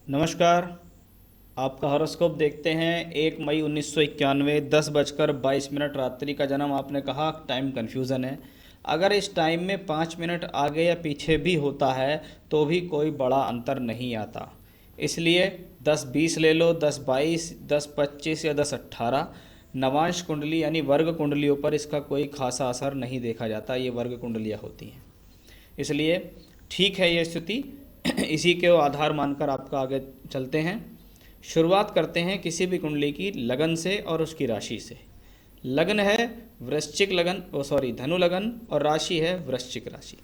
नमस्कार। आपका हॉरोस्कोप देखते हैं। 1 मई 1991 10:22 रात्रि का जन्म आपने कहा। टाइम कन्फ्यूज़न है। अगर इस टाइम में 5 मिनट आगे या पीछे भी होता है तो भी कोई बड़ा अंतर नहीं आता। इसलिए 10:20 ले लो, 10:22, 10:25 या 10:18। नवांश कुंडली यानी वर्ग कुंडलियों पर इसका कोई खासा असर नहीं देखा जाता। ये वर्ग कुंडलियाँ होती हैं, इसलिए ठीक है ये स्थिति। इसी के आधार मानकर आपका आगे चलते हैं। शुरुआत करते हैं किसी भी कुंडली की लगन से और उसकी राशि से। लगन है वृश्चिक लगन, धनु लगन, और राशि है वृश्चिक राशि।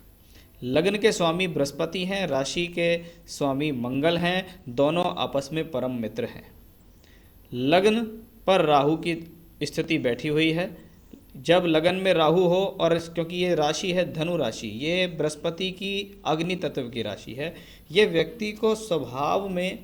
लगन के स्वामी बृहस्पति हैं, राशि के स्वामी मंगल हैं, दोनों आपस में परम मित्र हैं। लग्न पर राहु की स्थिति बैठी हुई है। जब लगन में राहु हो, और क्योंकि ये राशि है धनु राशि, ये बृहस्पति की अग्नि तत्व की राशि है, ये व्यक्ति को स्वभाव में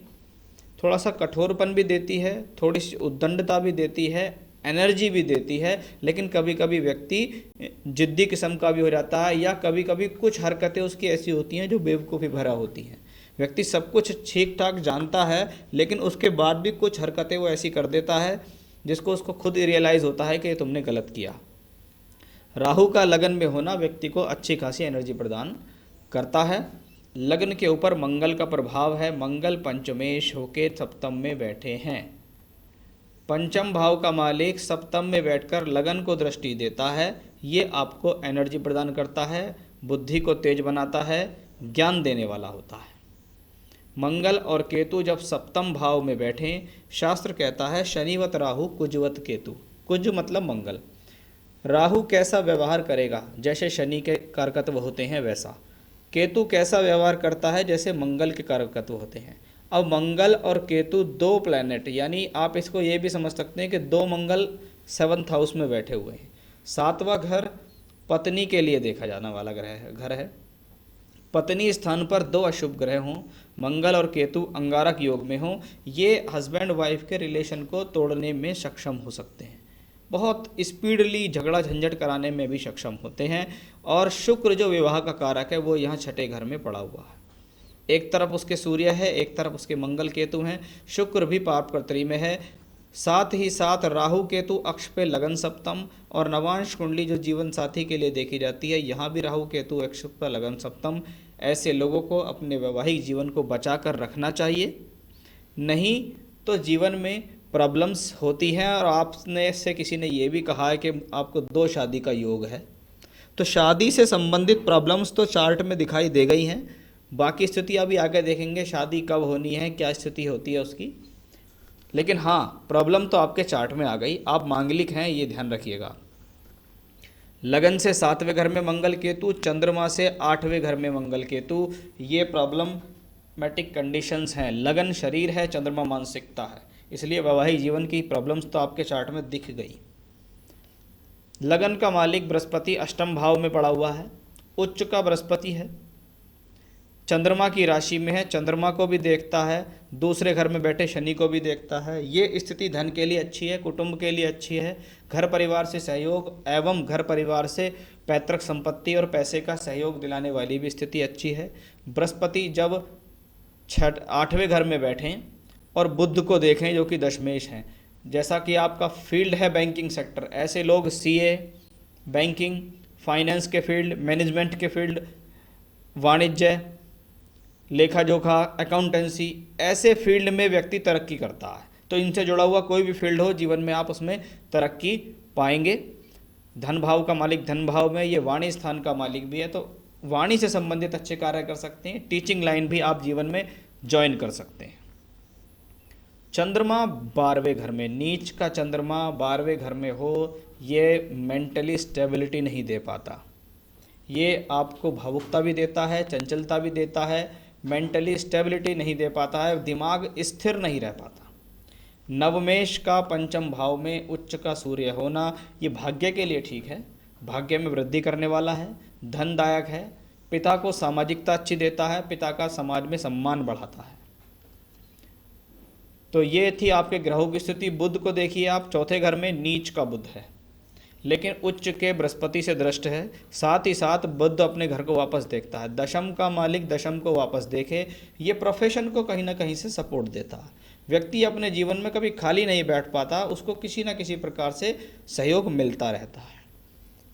थोड़ा सा कठोरपन भी देती है, थोड़ी सी उद्दंडता भी देती है, एनर्जी भी देती है। लेकिन कभी कभी व्यक्ति जिद्दी किस्म का भी हो जाता है, या कभी कभी कुछ हरकतें उसकी ऐसी होती हैं जो बेवकूफ़ी भरा होती हैं। व्यक्ति सब कुछ ठीक ठाक जानता है, लेकिन उसके बाद भी कुछ हरकतें वो ऐसी कर देता है जिसको उसको खुद रियलाइज़ होता है कि ये तुमने गलत किया। राहु का लगन में होना व्यक्ति को अच्छी खासी एनर्जी प्रदान करता है। लगन के ऊपर मंगल का प्रभाव है। मंगल पंचमेश होके सप्तम में बैठे हैं। पंचम भाव का मालिक सप्तम में बैठकर लगन को दृष्टि देता है। ये आपको एनर्जी प्रदान करता है, बुद्धि को तेज बनाता है, ज्ञान देने वाला होता है। मंगल और केतु जब सप्तम भाव में बैठें, शास्त्र कहता है शनिवत राहु कुजवत केतु। कुज मतलब मंगल। राहु कैसा व्यवहार करेगा, जैसे शनि के कारकत्व होते हैं वैसा। केतु कैसा व्यवहार करता है, जैसे मंगल के कारकत्व होते हैं। अब मंगल और केतु दो प्लैनेट, यानी आप इसको ये भी समझ सकते हैं कि दो मंगल 7th हाउस में बैठे हुए हैं। 7वां घर पत्नी के लिए देखा जाने वाला घर है। पत्नी स्थान पर दो अशुभ ग्रह हों, मंगल और केतु अंगारक योग में हों, ये हस्बैंड वाइफ के रिलेशन को तोड़ने में सक्षम हो सकते हैं। बहुत स्पीडली झगड़ा झंझट कराने में भी सक्षम होते हैं। और शुक्र जो विवाह का कारक है वो यहाँ 6ठे घर में पड़ा हुआ है। एक तरफ उसके सूर्य है, एक तरफ उसके मंगल केतु हैं। शुक्र भी पाप कर्तरी में है। साथ ही साथ राहु केतु अक्ष पे लगन सप्तम, और नवांश कुंडली जो जीवन साथी के लिए देखी जाती है, यहाँ भी राहु केतु अक्ष पर लगन सप्तम। ऐसे लोगों को अपने वैवाहिक जीवन को बचा कर रखना चाहिए, नहीं तो जीवन में प्रॉब्लम्स होती हैं। और आपने से किसी ने ये भी कहा है कि आपको 2 शादी का योग है, तो शादी से संबंधित प्रॉब्लम्स तो चार्ट में दिखाई दे गई हैं। बाकी स्थिति अभी आगे देखेंगे, शादी कब होनी है, क्या स्थिति होती है उसकी। लेकिन हाँ, प्रॉब्लम तो आपके चार्ट में आ गई। आप मांगलिक हैं, ये ध्यान रखिएगा। लगन से 7वें घर में मंगल केतु, चंद्रमा से 8वें घर में मंगल केतु, ये प्रॉब्लमैटिक कंडीशंस हैं। लगन शरीर है, चंद्रमा मानसिकता है, इसलिए वैवाहिक जीवन की प्रॉब्लम्स तो आपके चार्ट में दिख गई। लगन का मालिक बृहस्पति अष्टम भाव में पड़ा हुआ है, उच्च का बृहस्पति है, चंद्रमा की राशि में है, चंद्रमा को भी देखता है, दूसरे घर में बैठे शनि को भी देखता है। ये स्थिति धन के लिए अच्छी है, कुटुंब के लिए अच्छी है, घर परिवार से सहयोग एवं घर परिवार से पैतृक संपत्ति और पैसे का सहयोग दिलाने वाली भी स्थिति अच्छी है। बृहस्पति जब 8वें घर में बैठें और बुध को देखें जो कि दशमेश हैं, जैसा कि आपका फील्ड है बैंकिंग सेक्टर, ऐसे लोग सीए, बैंकिंग, फाइनेंस के फील्ड, मैनेजमेंट के फील्ड, वाणिज्य, लेखा जोखा, अकाउंटेंसी, ऐसे फील्ड में व्यक्ति तरक्की करता है। तो इनसे जुड़ा हुआ कोई भी फील्ड हो जीवन में, आप उसमें तरक्की पाएंगे। धन भाव का मालिक धन भाव में, ये वाणी स्थान का मालिक भी है, तो वाणी से संबंधित अच्छे कार्य कर सकते हैं। टीचिंग लाइन भी आप जीवन में ज्वाइन कर सकते हैं। चंद्रमा 12वें घर में, नीच का चंद्रमा 12वें घर में हो, ये मेंटली स्टेबिलिटी नहीं दे पाता। ये आपको भावुकता भी देता है, चंचलता भी देता है, मेंटली स्टेबिलिटी नहीं दे पाता है, दिमाग स्थिर नहीं रह पाता। नवमेश का पंचम भाव में उच्च का सूर्य होना, ये भाग्य के लिए ठीक है, भाग्य में वृद्धि करने वाला है, धनदायक है, पिता को सामाजिकता अच्छी देता है, पिता का समाज में सम्मान बढ़ाता है। तो ये थी आपके ग्रहों की स्थिति। बुध को देखिए आप, चौथे घर में नीच का बुध है। लेकिन उच्च के बृहस्पति से दृष्ट है। साथ ही साथ बुध अपने घर को वापस देखता है, दशम का मालिक दशम को वापस देखे, ये प्रोफेशन को कहीं ना कहीं से सपोर्ट देता है। व्यक्ति अपने जीवन में कभी खाली नहीं बैठ पाता, उसको किसी न किसी प्रकार से सहयोग मिलता रहता है।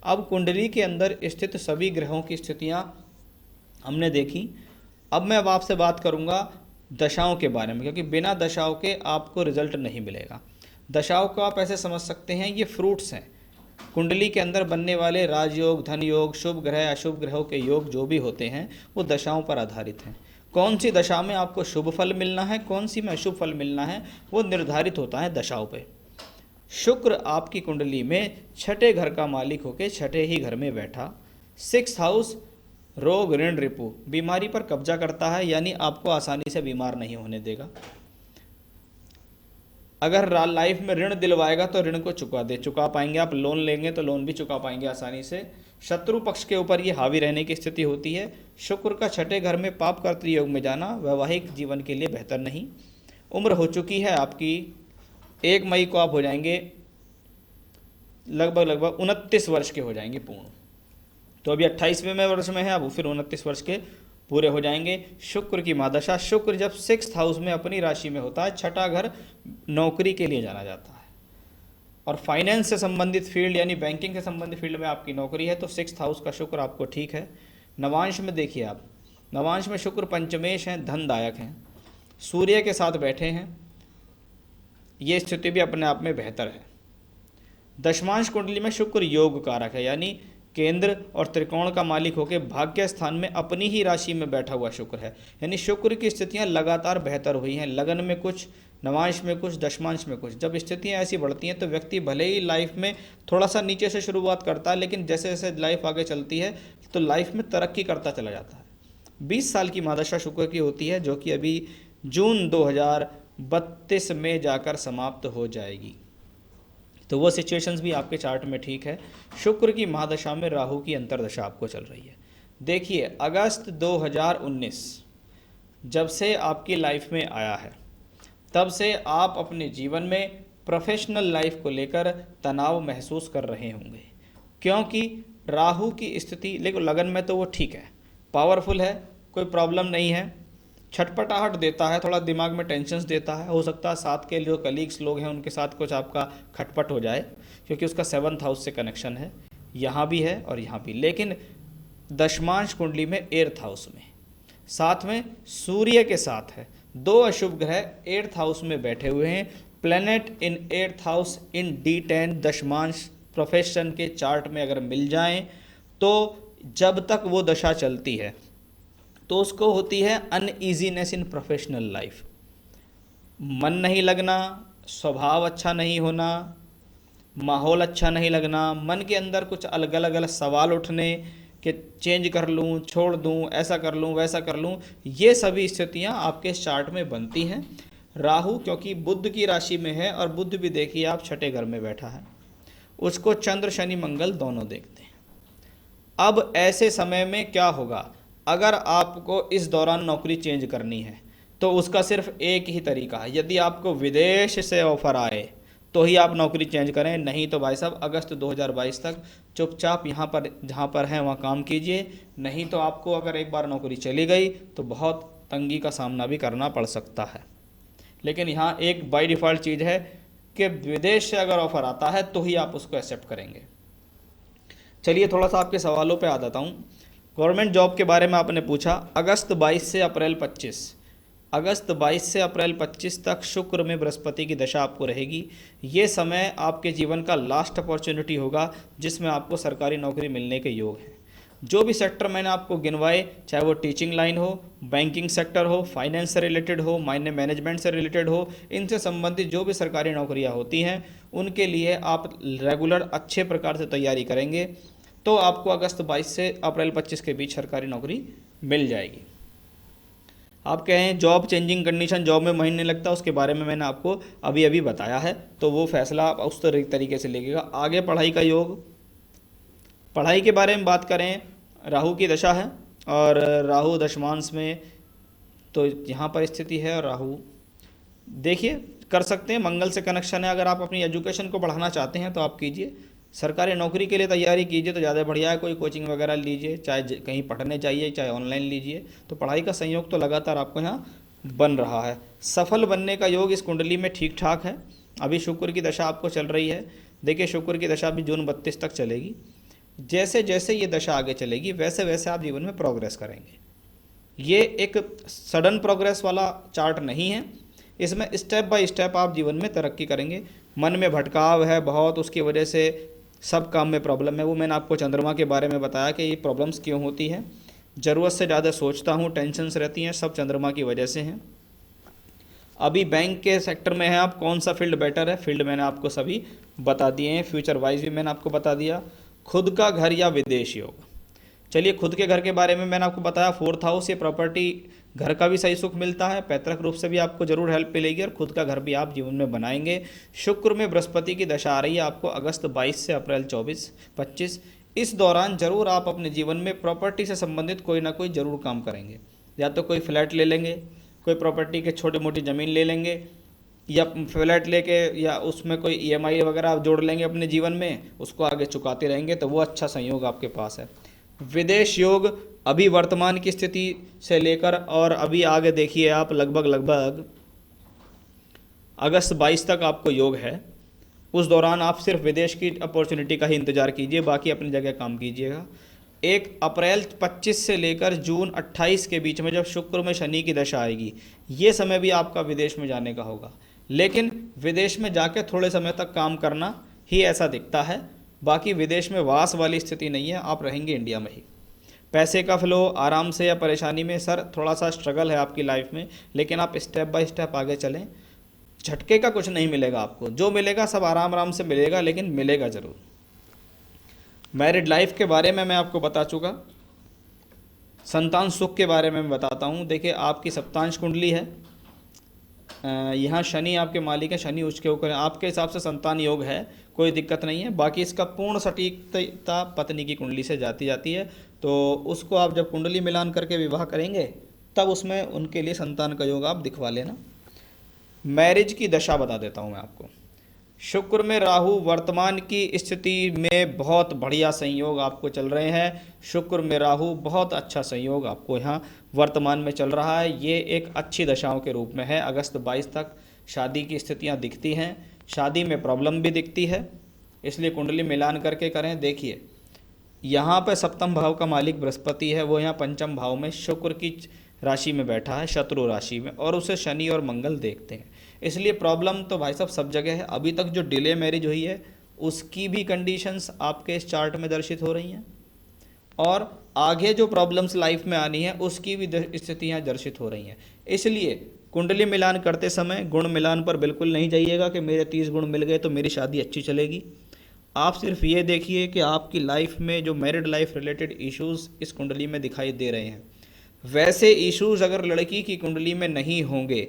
अब कुंडली के अंदर स्थित सभी ग्रहों की स्थितियां हमने देखी। अब आपसे बात करूंगा दशाओं के बारे में, क्योंकि बिना दशाओं के आपको रिजल्ट नहीं मिलेगा। दशाओं को आप ऐसे समझ सकते हैं, ये फ्रूट्स हैं। कुंडली के अंदर बनने वाले राजयोग, धन योग, शुभ ग्रह अशुभ ग्रहों के योग जो भी होते हैं वो दशाओं पर आधारित हैं। कौन सी दशा में आपको शुभ फल मिलना है, कौन सी में अशुभ फल मिलना है, वो निर्धारित होता है दशाओं पे। शुक्र आपकी कुंडली में छठे घर का मालिक होकर छठे ही घर में बैठा, 6th हाउस रोग ऋण रिपु बीमारी पर कब्जा करता है, यानी आपको आसानी से बीमार नहीं होने देगा। अगर लाइफ में ऋण दिलवाएगा तो ऋण को चुका पाएंगे आप, लोन लेंगे तो लोन भी चुका पाएंगे आसानी से। शत्रु पक्ष के ऊपर ये हावी रहने की स्थिति होती है। शुक्र का छठे घर में पाप कर्तृ योग में जाना वैवाहिक जीवन के लिए बेहतर नहीं। उम्र हो चुकी है आपकी, 1 मई को आप हो जाएंगे लगभग 29 वर्ष के हो जाएंगे पूर्ण। तो अभी 28वें वर्ष में है, अब फिर 29 वर्ष के पूरे हो जाएंगे। शुक्र की महादशा, शुक्र जब 6th हाउस में अपनी राशि में होता है, छठा घर नौकरी के लिए जाना जाता है, और फाइनेंस से संबंधित फील्ड यानी बैंकिंग से संबंधित फील्ड में आपकी नौकरी है तो 6th हाउस का शुक्र आपको ठीक है। नवांश में देखिए आप, नवांश में शुक्र पंचमेश हैं, धनदायक हैं, सूर्य के साथ बैठे हैं, ये स्थिति भी अपने आप में बेहतर है। दशमांश कुंडली में शुक्र योग कारक है, यानी केंद्र और त्रिकोण का मालिक होकर भाग्य स्थान में अपनी ही राशि में बैठा हुआ शुक्र है, यानी शुक्र की स्थितियां लगातार बेहतर हुई हैं। लगन में कुछ, नवांश में कुछ, दशमांश में कुछ। जब स्थितियां ऐसी बढ़ती हैं तो व्यक्ति भले ही लाइफ में थोड़ा सा नीचे से शुरुआत करता है, लेकिन जैसे जैसे लाइफ आगे चलती है तो लाइफ में तरक्की करता चला जाता है। 20 साल की महादशा शुक्र की होती है, जो कि अभी जून 2032 में जाकर समाप्त हो जाएगी। तो वो सिचुएशंस भी आपके चार्ट में ठीक है। शुक्र की महादशा में राहु की अंतर्दशा आपको चल रही है। देखिए, अगस्त 2019 जब से आपकी लाइफ में आया है, तब से आप अपने जीवन में प्रोफेशनल लाइफ को लेकर तनाव महसूस कर रहे होंगे, क्योंकि राहु की स्थिति, लेकिन लगन में तो वो ठीक है, पावरफुल है, कोई प्रॉब्लम नहीं है। छटपटाहट देता है, थोड़ा दिमाग में टेंशन्स देता है, हो सकता है साथ के जो कलीग्स लोग हैं उनके साथ कुछ आपका खटपट हो जाए, क्योंकि उसका 7th हाउस से कनेक्शन है, यहाँ भी है और यहाँ भी। लेकिन दशमांश कुंडली में 8th हाउस में, साथ में सूर्य के साथ है, 2 अशुभ ग्रह 8th हाउस में बैठे हुए हैं। Planet in 8th house in D10 दशमांश प्रोफेशन के चार्ट में अगर मिल जाएं तो जब तक वो दशा चलती है तो उसको होती है अनईजीनेस इन प्रोफेशनल लाइफ, मन नहीं लगना, स्वभाव अच्छा नहीं होना, माहौल अच्छा नहीं लगना, मन के अंदर कुछ अलग अलग सवाल उठने कि चेंज कर लूँ, छोड़ दूँ, ऐसा कर लूँ, वैसा कर लूँ, ये सभी स्थितियाँ आपके चार्ट में बनती हैं। राहु क्योंकि बुध की राशि में है, और बुध भी देखिए आप छठे घर में बैठा है, उसको चंद्र शनि मंगल दोनों देखते हैं। अब ऐसे समय में क्या होगा, अगर आपको इस दौरान नौकरी चेंज करनी है तो उसका सिर्फ एक ही तरीका है, यदि आपको विदेश से ऑफर आए तो ही आप नौकरी चेंज करें, नहीं तो भाई साहब अगस्त 2022 तक चुपचाप यहाँ पर जहाँ पर हैं वहाँ काम कीजिए। नहीं तो आपको अगर एक बार नौकरी चली गई तो बहुत तंगी का सामना भी करना पड़ सकता है। लेकिन यहाँ एक बाय डिफ़ॉल्ट चीज़ है कि विदेश से अगर ऑफर आता है तो ही आप उसको एक्सेप्ट करेंगे। चलिए थोड़ा सा आपके सवालों पे आ जाता हूँ। गवर्नमेंट जॉब के बारे में आपने पूछा। अगस्त 22 से अप्रैल 25 तक शुक्र में बृहस्पति की दशा आपको रहेगी। ये समय आपके जीवन का लास्ट अपॉर्चुनिटी होगा जिसमें आपको सरकारी नौकरी मिलने के योग हैं। जो भी सेक्टर मैंने आपको गिनवाए, चाहे वो टीचिंग लाइन हो, बैंकिंग सेक्टर हो, फाइनेंस से रिलेटेड हो, मैनेजमेंट से रिलेटेड हो, इनसे संबंधित जो भी सरकारी नौकरियां होती हैं उनके लिए आप रेगुलर अच्छे प्रकार से तैयारी करेंगे तो आपको अगस्त 22 से अप्रैल 25 के बीच सरकारी नौकरी मिल जाएगी। आप कहें जॉब चेंजिंग कंडीशन, जॉब में महीने लगता है, उसके बारे में मैंने आपको अभी अभी बताया है, तो वो फैसला आप उस तरीके से लीजिएगा। आगे पढ़ाई का योग, पढ़ाई के बारे में बात करें, राहु की दशा है और राहु दशमांश में तो यहाँ पर स्थिति है, और राहु देखिए कर सकते हैं, मंगल से कनेक्शन है। अगर आप अपनी एजुकेशन को बढ़ाना चाहते हैं तो आप कीजिए, सरकारी नौकरी के लिए तैयारी कीजिए तो ज़्यादा बढ़िया है, कोई कोचिंग वगैरह लीजिए, चाहे कहीं पढ़ने जाइए, चाहे ऑनलाइन लीजिए, तो पढ़ाई का संयोग तो लगातार आपको यहाँ बन रहा है। सफल बनने का योग इस कुंडली में ठीक ठाक है। अभी शुक्र की दशा आपको चल रही है। देखिए शुक्र की दशा भी जून 32 तक चलेगी। जैसे जैसे ये दशा आगे चलेगी वैसे वैसे आप जीवन में प्रोग्रेस करेंगे। ये एक सडन प्रोग्रेस वाला चार्ट नहीं है, इसमें स्टेप बाय स्टेप आप जीवन में तरक्की करेंगे। मन में भटकाव है बहुत, उसकी वजह से सब काम में प्रॉब्लम है। वो मैंने आपको चंद्रमा के बारे में बताया कि ये प्रॉब्लम्स क्यों होती हैं। ज़रूरत से ज़्यादा सोचता हूँ, टेंशन्स रहती हैं, सब चंद्रमा की वजह से हैं। अभी बैंक के सेक्टर में है आप, कौन सा फील्ड बेटर है, फील्ड मैंने आपको सभी बता दिए हैं। फ्यूचर वाइज भी मैंने आपको बता दिया। खुद का घर या विदेश योग, चलिए खुद के घर के बारे में मैंने आपको बताया। 4th हाउस, ये प्रॉपर्टी, घर का भी सही सुख मिलता है, पैतृक रूप से भी आपको जरूर हेल्प मिलेगी और खुद का घर भी आप जीवन में बनाएंगे। शुक्र में बृहस्पति की दशा आ रही है आपको अगस्त 22 से अप्रैल 25। इस दौरान जरूर आप अपने जीवन में प्रॉपर्टी से संबंधित कोई ना कोई जरूर काम करेंगे। या तो कोई फ्लैट ले लेंगे, कोई प्रॉपर्टी के छोटी मोटी ज़मीन ले लेंगे, या फ्लैट लेके या उसमें कोई ईएमआई वगैरह आप जोड़ लेंगे अपने जीवन में, उसको आगे चुकाते रहेंगे, तो वो अच्छा संयोग आपके पास है। विदेश योग अभी वर्तमान की स्थिति से लेकर और अभी आगे देखिए आप लगभग अगस्त 22 तक आपको योग है। उस दौरान आप सिर्फ विदेश की अपॉर्चुनिटी का ही इंतज़ार कीजिए, बाकी अपनी जगह काम कीजिएगा। 1 अप्रैल 25 से लेकर जून 28 के बीच में जब शुक्र में शनि की दशा आएगी, ये समय भी आपका विदेश में जाने का होगा। लेकिन विदेश में जाके थोड़े समय तक काम करना ही ऐसा दिखता है, बाकी विदेश में वास वाली स्थिति नहीं है, आप रहेंगे इंडिया में ही। पैसे का फ्लो आराम से या परेशानी में, सर थोड़ा सा स्ट्रगल है आपकी लाइफ में, लेकिन आप स्टेप बाय स्टेप आगे चलें। झटके का कुछ नहीं मिलेगा आपको, जो मिलेगा सब आराम आराम से मिलेगा, लेकिन मिलेगा ज़रूर। मैरिड लाइफ के बारे में मैं आपको बता चुका। संतान सुख के बारे में मैं बताता हूँ। देखिए आपकी सप्तांश कुंडली है, यहाँ शनि आपके मालिक है, शनि उच्च के ऊपर है, आपके हिसाब से संतान योग है, कोई दिक्कत नहीं है। बाकी इसका पूर्ण सटीकता पत्नी की कुंडली से जाती है, तो उसको आप जब कुंडली मिलान करके विवाह करेंगे तब उसमें उनके लिए संतान का योग आप दिखवा लेना। मैरिज की दशा बता देता हूँ मैं आपको। शुक्र में राहु वर्तमान की स्थिति में बहुत बढ़िया संयोग आपको चल रहे हैं। शुक्र में राहु बहुत अच्छा संयोग आपको यहाँ वर्तमान में चल रहा है। ये एक अच्छी दशाओं के रूप में है। अगस्त 22 तक शादी की स्थितियाँ दिखती हैं, शादी में प्रॉब्लम भी दिखती है, इसलिए कुंडली मिलान करके करें। देखिए यहाँ पर सप्तम भाव का मालिक बृहस्पति है, वो यहाँ पंचम भाव में शुक्र की राशि में बैठा है, शत्रु राशि में, और उसे शनि और मंगल देखते हैं। इसलिए प्रॉब्लम तो भाई साहब सब जगह है। अभी तक जो डिले मैरिज हुई है उसकी भी कंडीशंस आपके इस चार्ट में दर्शित हो रही हैं, और आगे जो प्रॉब्लम्स लाइफ में आनी है उसकी भी स्थितियाँ दर्शित हो रही हैं। इसलिए कुंडली मिलान करते समय गुण मिलान पर बिल्कुल नहीं जाइएगा कि मेरे 30 गुण मिल गए तो मेरी शादी अच्छी चलेगी। आप सिर्फ ये देखिए कि आपकी लाइफ में जो मैरिड लाइफ रिलेटेड इश्यूज़ इस कुंडली में दिखाई दे रहे हैं, वैसे इश्यूज़ अगर लड़की की कुंडली में नहीं होंगे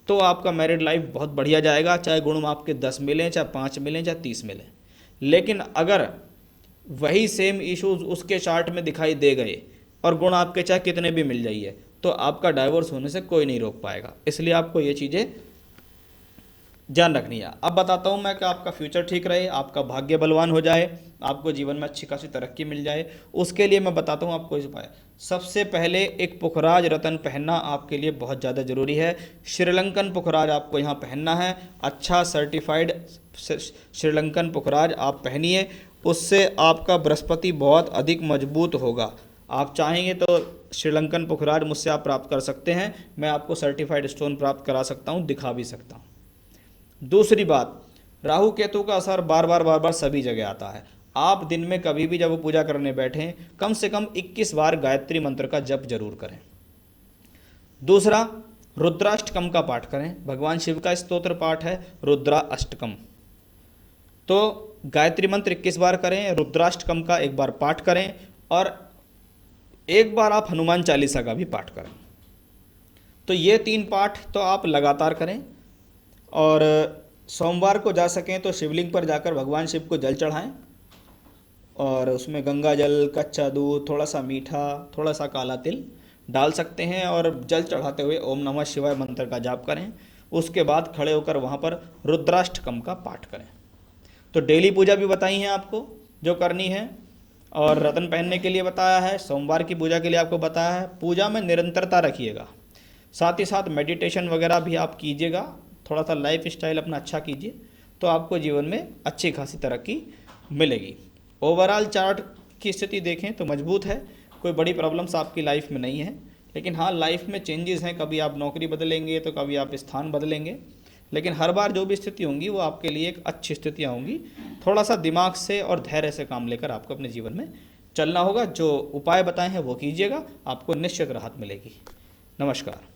तो आपका मैरिड लाइफ बहुत बढ़िया जाएगा, चाहे गुण आपके 10 मिलें, चाहे 5 मिलें, चाहे 30 मिलें। लेकिन अगर वही सेम इश्यूज़ उसके चार्ट में दिखाई दे गए और गुण आपके चाहे कितने भी मिल जाइए, तो आपका डाइवोर्स होने से कोई नहीं रोक पाएगा। इसलिए आपको ये चीज़ें ध्यान रखनी है। अब बताता हूँ मैं कि आपका फ्यूचर ठीक रहे, आपका भाग्य बलवान हो जाए, आपको जीवन में अच्छी खासी तरक्की मिल जाए। उसके लिए मैं बताता हूँ आपको इस उपाय। सबसे पहले एक पुखराज रतन पहनना आपके लिए बहुत ज़्यादा ज़रूरी है। श्रीलंकन पुखराज आपको यहाँ पहनना है, अच्छा सर्टिफाइड श्रीलंकन पुखराज आप पहनिए, उससे आपका बृहस्पति बहुत अधिक मजबूत होगा। आप चाहेंगे तो श्रीलंकन पुखराज मुझसे आप प्राप्त कर सकते हैं, मैं आपको सर्टिफाइड स्टोन प्राप्त करा सकता हूँ, दिखा भी सकता हूँ। दूसरी बात, राहु केतु का असर बार बार सभी जगह आता है। आप दिन में कभी भी जब वो पूजा करने बैठें कम से कम 21 बार गायत्री मंत्र का जप जरूर करें। दूसरा, रुद्राष्टकम का पाठ करें। भगवान शिव का स्तोत्र पाठ है रुद्राष्टकम, तो गायत्री मंत्र 21 बार करें, रुद्राष्टकम का 1 बार पाठ करें, और 1 बार आप हनुमान चालीसा का भी पाठ करें। तो ये 3 पाठ तो आप लगातार करें। और सोमवार को जा सकें तो शिवलिंग पर जाकर भगवान शिव को जल चढ़ाएं, और उसमें गंगा जल, कच्चा दूध, थोड़ा सा मीठा, थोड़ा सा काला तिल डाल सकते हैं, और जल चढ़ाते हुए ओम नमः शिवाय मंत्र का जाप करें। उसके बाद खड़े होकर वहाँ पर रुद्राष्टकम का पाठ करें। तो डेली पूजा भी बताई है आपको जो करनी है, और रतन पहनने के लिए बताया है, सोमवार की पूजा के लिए आपको बताया है। पूजा में निरंतरता रखिएगा, साथ ही साथ मेडिटेशन वगैरह भी आप कीजिएगा, थोड़ा सा लाइफ स्टाइल अपना अच्छा कीजिए, तो आपको जीवन में अच्छी खासी तरक्की मिलेगी। ओवरऑल चार्ट की स्थिति देखें तो मजबूत है, कोई बड़ी प्रॉब्लम्स आपकी लाइफ में नहीं है। लेकिन हाँ, लाइफ में चेंजेस हैं, कभी आप नौकरी बदलेंगे तो कभी आप स्थान बदलेंगे, लेकिन हर बार जो भी स्थिति होंगी वो आपके लिए एक अच्छी स्थितियाँ होंगी। थोड़ा सा दिमाग से और धैर्य से काम लेकर आपको अपने जीवन में चलना होगा। जो उपाय बताए हैं वो कीजिएगा, आपको निश्चित राहत मिलेगी। नमस्कार।